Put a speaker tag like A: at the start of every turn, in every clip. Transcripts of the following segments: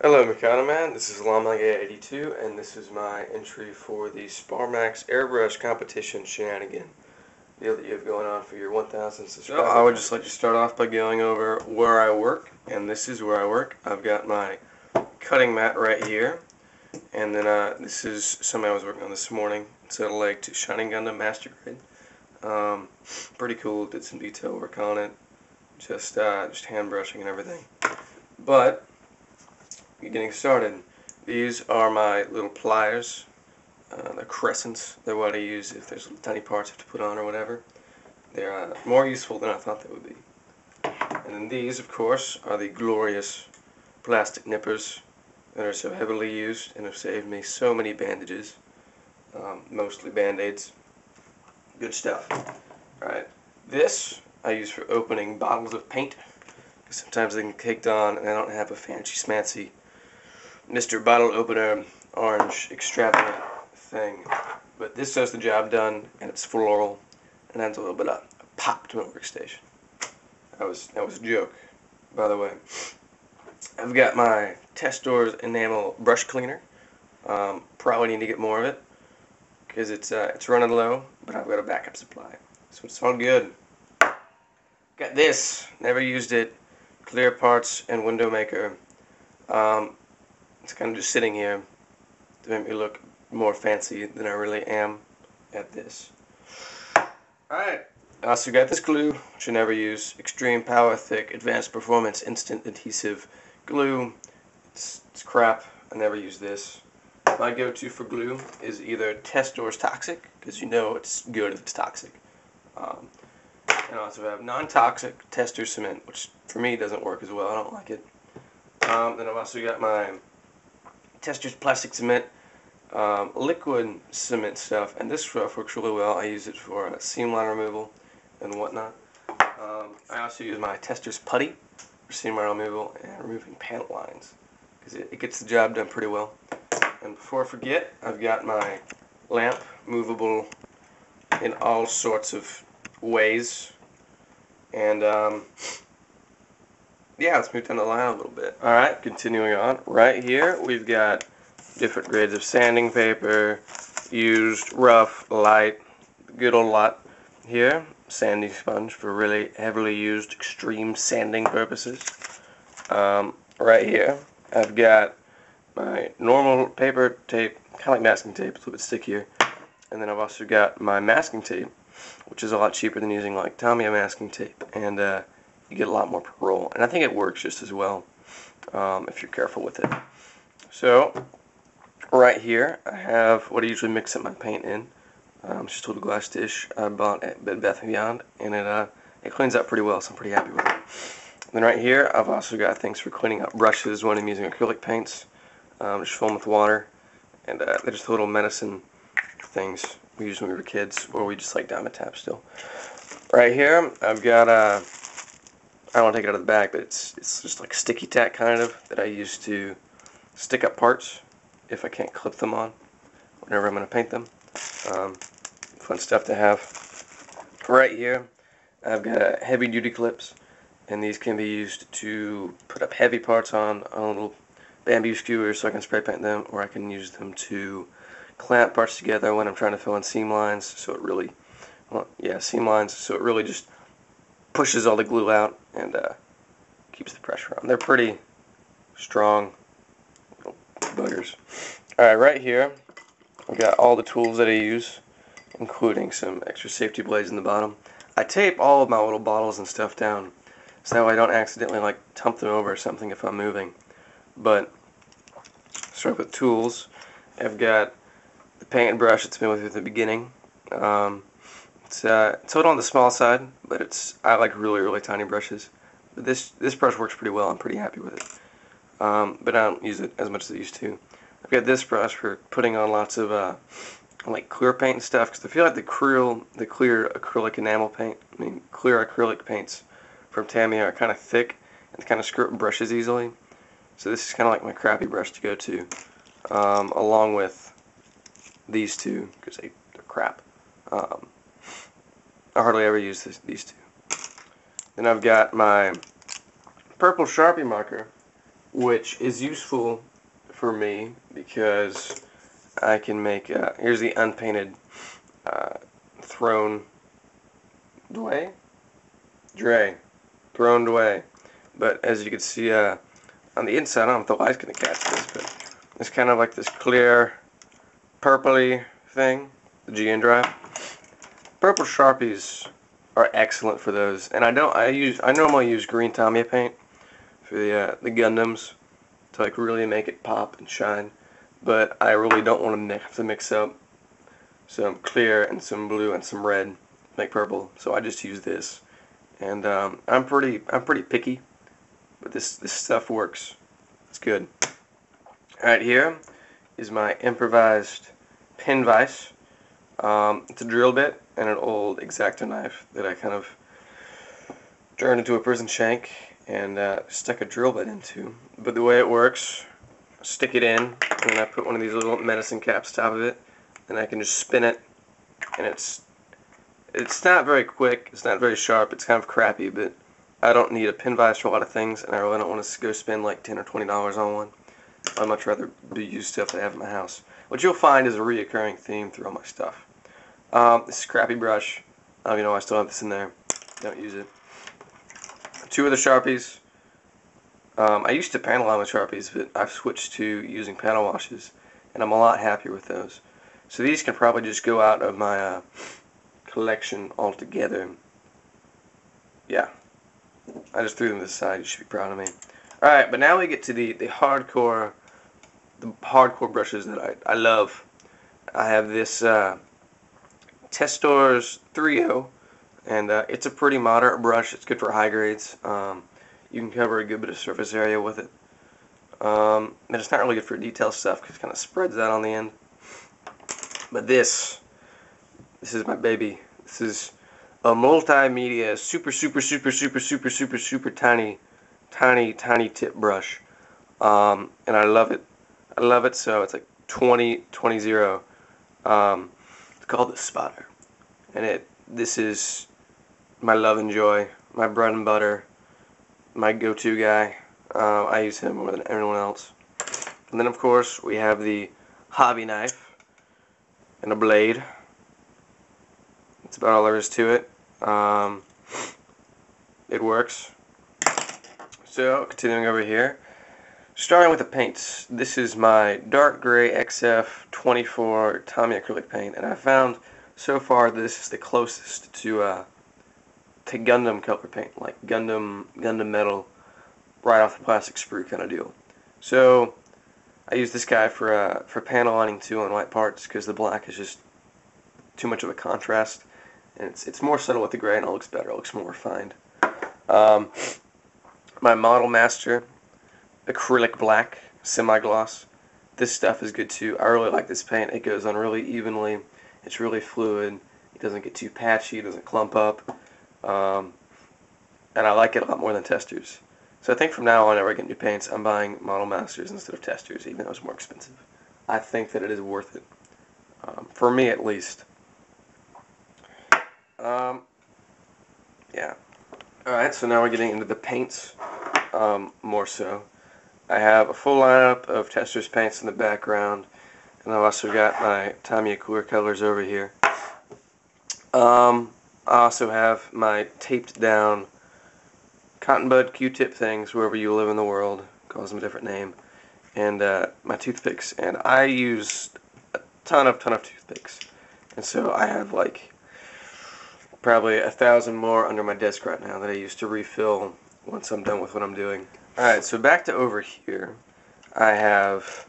A: Hello mokanaman, this is Llama82 and this is my entry for the Sparmax Airbrush Competition shenanigan deal that you have going on for your 1,000 subscribers. So I would just like to start off by going over where I work, and this is where I work. I've got my cutting mat right here, and then this is something I was working on this morning. It's a leg to Shining Gundam Master Grade. Pretty cool, did some detail work on it, just hand brushing and everything. But getting started, these are my little pliers. They're crescents. They're what I use if there's little tiny parts I have to put on or whatever. They're more useful than I thought they would be. And then these, of course, are the glorious plastic nippers that are so heavily used and have saved me so many bandages, mostly band-aids. Good stuff. Alright, this I use for opening bottles of paint. Sometimes they get caked on and I don't have a fancy smancy Mr. Bottle Opener orange extravagant thing. But this does the job done, and it's floral, and adds a little bit of pop to my workstation. That was a joke, by the way. I've got my Testors enamel brush cleaner. Probably need to get more of it because it's running low, but I've got a backup supply, so it's all good. Got this. Never used it. Clear Parts and Window Maker. It's kind of just sitting here to make me look more fancy than I really am at this. Alright, I also got this glue, which I never use. Extreme Power Thick Advanced Performance Instant Adhesive Glue. It's crap. I never use this. My go-to for glue is either Testors Toxic, because you know it's good if it's toxic. And I also have non-toxic Testors Cement, which for me doesn't work as well. I don't like it. Then I've also got my Testors Plastic Cement, liquid cement stuff, and this stuff works really well. I use it for seam line removal and whatnot. I also use my Testors Putty for seam line removal and removing panel lines, because it gets the job done pretty well. And before I forget, I've got my lamp, movable in all sorts of ways. And yeah, let's move down the line a little bit. Alright, continuing on. Right here, we've got different grades of sanding paper, used, rough, light, good old lot. Here, sanding sponge for really heavily used extreme sanding purposes. Right here, I've got my normal paper tape, kind of like masking tape, it's a little bit stickier. And then I've also got my masking tape, which is a lot cheaper than using like Tamiya masking tape. And you get a lot more per roll, and I think it works just as well if you're careful with it. So right here I have what I usually mix up my paint in. It's just a little glass dish I bought at Bed Bath & Beyond, and it cleans up pretty well, so I'm pretty happy with it. Then right here I've also got things for cleaning up brushes when I'm using acrylic paints. Just fill them with water, and they're just little medicine things we used when we were kids, or we just like diamond tap still. Right here I've got I don't want to take it out of the bag, but it's just like sticky tack kind of that I use to stick up parts if I can't clip them on whenever I'm going to paint them. Fun stuff to have. Right here I've got heavy duty clips, and these can be used to put up heavy parts on little bamboo skewers so I can spray paint them, or I can use them to clamp parts together when I'm trying to fill in seam lines, so it really, seam lines, so it really just pushes all the glue out and keeps the pressure on. They're pretty strong little buggers. Alright, right here I've got all the tools that I use, including some extra safety blades in the bottom. I tape all of my little bottles and stuff down so that way I don't accidentally like tump them over or something if I'm moving. But start with tools. I've got the paint brush that's been with me at the beginning. It's a little on the small side, but I like really tiny brushes. But this brush works pretty well. I'm pretty happy with it. But I don't use it as much as I used to. I've got this brush for putting on lots of like clear paint and stuff, because I feel like the clear acrylic enamel paint, clear acrylic paints from Tamiya are kind of thick and kind of screw up brushes easily. So this is kind of like my crappy brush to go to, along with these two, because they're crap. I hardly ever use these two. Then I've got my purple Sharpie marker which is useful for me because I can make, here's the unpainted thrown away? Thrown away. But as you can see on the inside, I don't know if the light's going to catch this, but it's kind of like this clear, purpley thing, the GN drive. Purple Sharpies are excellent for those, and I normally use green Tamiya paint for the Gundams to like really make it pop and shine, but I really don't want to have to mix up some clear and some blue and some red to make purple, so I just use this. And I'm pretty picky, but this stuff works. It's good. Alright, here is my improvised pin vise. It's a drill bit and an old X-Acto knife that I kind of turned into a prison shank and stuck a drill bit into. But the way it works, stick it in, and then I put one of these little medicine caps top of it, and I can just spin it, and it's not very quick, it's not very sharp, it's kind of crappy, but I don't need a pin vise for a lot of things, and I really don't want to go spend like $10 or $20 on one. I'd much rather use stuff that I have in my house, which you'll find is a reoccurring theme through all my stuff. This is a crappy brush. You know, I still have this in there. Don't use it. 2 of the Sharpies. I used to panel line with Sharpies, but I've switched to using panel washes, and I'm a lot happier with those. So these can probably just go out of my collection altogether. Yeah. I just threw them to the side. You should be proud of me. Alright, but now we get to the hardcore brushes that I love. I have this Testor's 3.0, and it's a pretty moderate brush. It's good for high grades. You can cover a good bit of surface area with it. And it's not really good for detail stuff because it kind of spreads out on the end. But this is my baby. This is a multimedia super tiny tip brush. And I love it. I love it so. It's like 2020. It's called the Spotter. And this is my love and joy, my bread and butter, my go-to guy. I use him more than everyone else. And then of course we have the hobby knife and a blade. That's about all there is to it. It works. So continuing over here, starting with the paints. This is my dark gray XF24 Tamiya acrylic paint, and I found so far this is the closest to Gundam color paint, like Gundam metal, right off the plastic sprue kind of deal. So I use this guy for panel lining too on white parts because the black is just too much of a contrast, and it's more subtle with the gray, and it looks better. It looks more refined. My Model Master acrylic black semi-gloss. This stuff is good too. I really like this paint. It goes on really evenly. It's really fluid. It doesn't get too patchy. It doesn't clump up. And I like it a lot more than Testors. So I think from now on, whenever I get new paints, I'm buying Model Masters instead of Testors, even though it's more expensive. I think that it is worth it. For me, at least. Yeah. Alright, so now we're getting into the paints more so. I have a full lineup of Testors paints in the background, and I've also got my Tamiya cooler colors over here. I also have my taped down cotton bud Q-tip things wherever you live in the world, calls them a different name, and my toothpicks. And I use a ton of toothpicks, and so I have like probably 1,000 more under my desk right now that I use to refill once I'm done with what I'm doing. Alright, so back to over here, I have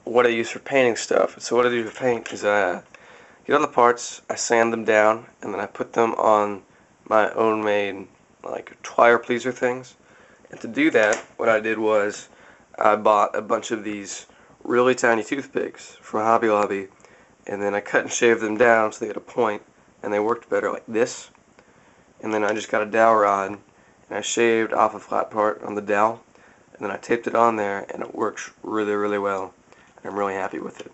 A: what I use for painting stuff. So what I do for paint is I get all the parts, I sand them down, and then I put them on my own made like wire pleaser things. And to do that, what I did was I bought a bunch of these really tiny toothpicks from Hobby Lobby, and then I cut and shaved them down so they had a point, and they worked better like this. And then I just got a dowel rod, and I shaved off a flat part on the dowel, and then I taped it on there, and it works really well. I'm really happy with it.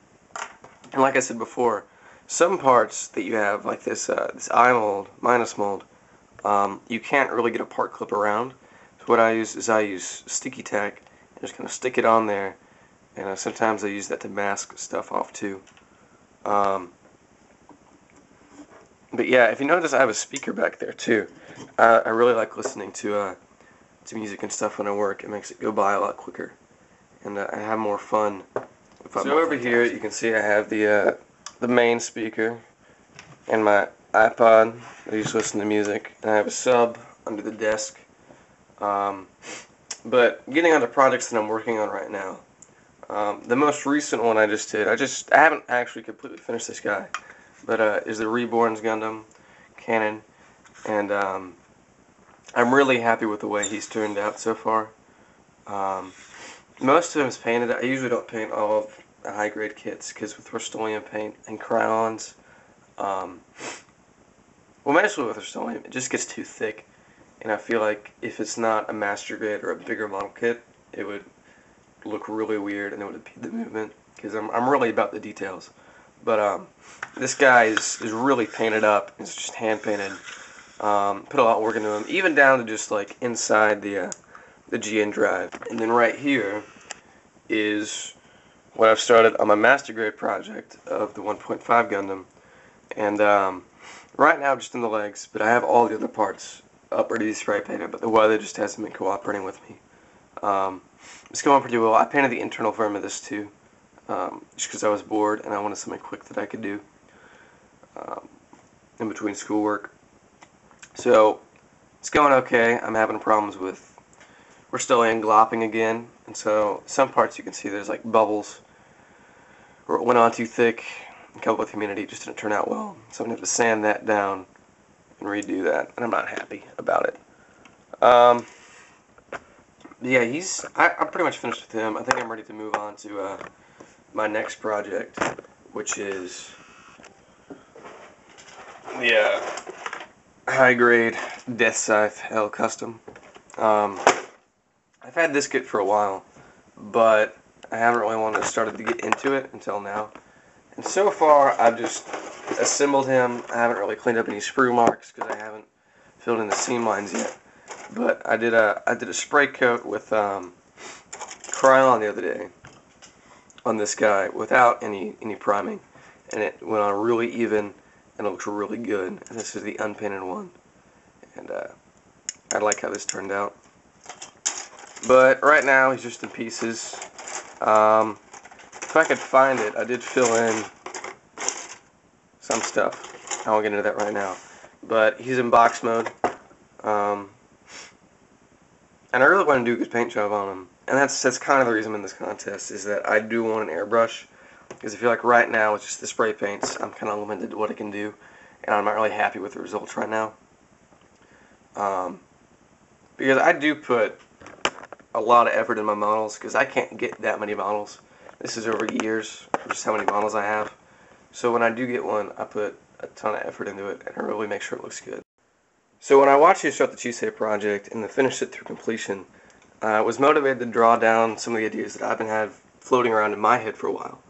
A: And like I said before, some parts that you have, like this eye mold, minus mold, you can't really get a part clip around. So what I use is sticky tack and just kind of stick it on there, and sometimes I use that to mask stuff off too. But yeah, if you notice, I have a speaker back there too. I really like listening to music and stuff when I work. It makes it go by a lot quicker, and I have more fun. So over here, you can see I have the main speaker and my iPod. I used to listen to music, and I have a sub under the desk. But getting on to projects that I'm working on right now. The most recent one I just did, I haven't actually completely finished this guy, but is the Reborn's Gundam Cannon, and I'm really happy with the way he's turned out so far. Most of him is painted. I usually don't paint all of the high-grade kits, because with Rust-Oleum paint and crayons, well, mostly with Rust-Oleum, it just gets too thick, and I feel like if it's not a master grade or a bigger model kit, it would look really weird and it would impede the movement, because I'm really about the details. But this guy is really painted up. It's just hand painted. Put a lot of work into him, even down to just like inside the GN drive. And then right here is what I've started on my master grade project of the 1.5 Gundam. And right now just in the legs, but I have all the other parts up ready to spray painted, but the weather just hasn't been cooperating with me. It's going pretty well. I painted the internal frame of this too, just because I was bored and I wanted something quick that I could do in between schoolwork. So it's going okay. I'm having problems with, we're still in glopping again, and so some parts you can see there's like bubbles, or it went on too thick, and coupled with humidity, it just didn't turn out well. So I'm going to have to sand that down and redo that, and I'm not happy about it. Yeah, I'm pretty much finished with him. I think I'm ready to move on to my next project, which is the high-grade Death Scythe L Custom. I've had this kit for a while, but I haven't really wanted to start to get into it until now. And so far, I've just assembled him. I haven't really cleaned up any sprue marks because I haven't filled in the seam lines yet. But I did a spray coat with Cryon the other day on this guy without any priming, and it went on really even and it looks really good. And this is the unpainted one, and I like how this turned out. But right now he's just in pieces. If I could find it, I did fill in some stuff. I won't get into that right now. But he's in box mode. And I really want to do a good paint job on him. And that's kind of the reason I'm in this contest, is that I do want an airbrush. Because I feel like right now, with just the spray paints, I'm kind of limited to what I can do. And I'm not really happy with the results right now. Because I do put a lot of effort in my models, because I can't get that many models. This is over years, just how many models I have. So when I do get one, I put a ton of effort into it, and I really make sure it looks good. So when I watched you start the Chisei project and then finish it through completion, I was motivated to draw down some of the ideas that I've been had floating around in my head for a while.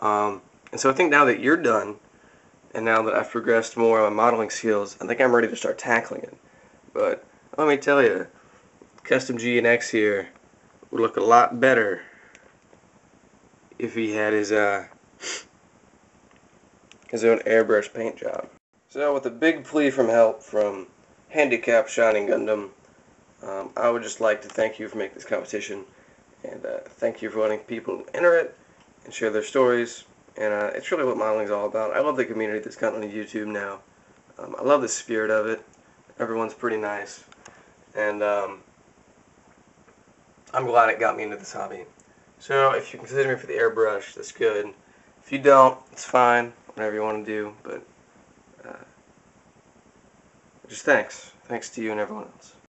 A: And so I think now that you're done, and now that I've progressed more on my modeling skills, I think I'm ready to start tackling it. But let me tell you, Custom G and X here would look a lot better if he had his own airbrush paint job. So with a big plea from help from Handicap Shining Gundam, I would just like to thank you for making this competition, and thank you for letting people enter it and share their stories. And it's really what modeling is all about. I love the community that's gotten on YouTube now. I love the spirit of it. Everyone's pretty nice, and I'm glad it got me into this hobby. So if you consider me for the airbrush, that's good. If you don't, it's fine. Whatever you want to do, but just thanks to you and everyone else.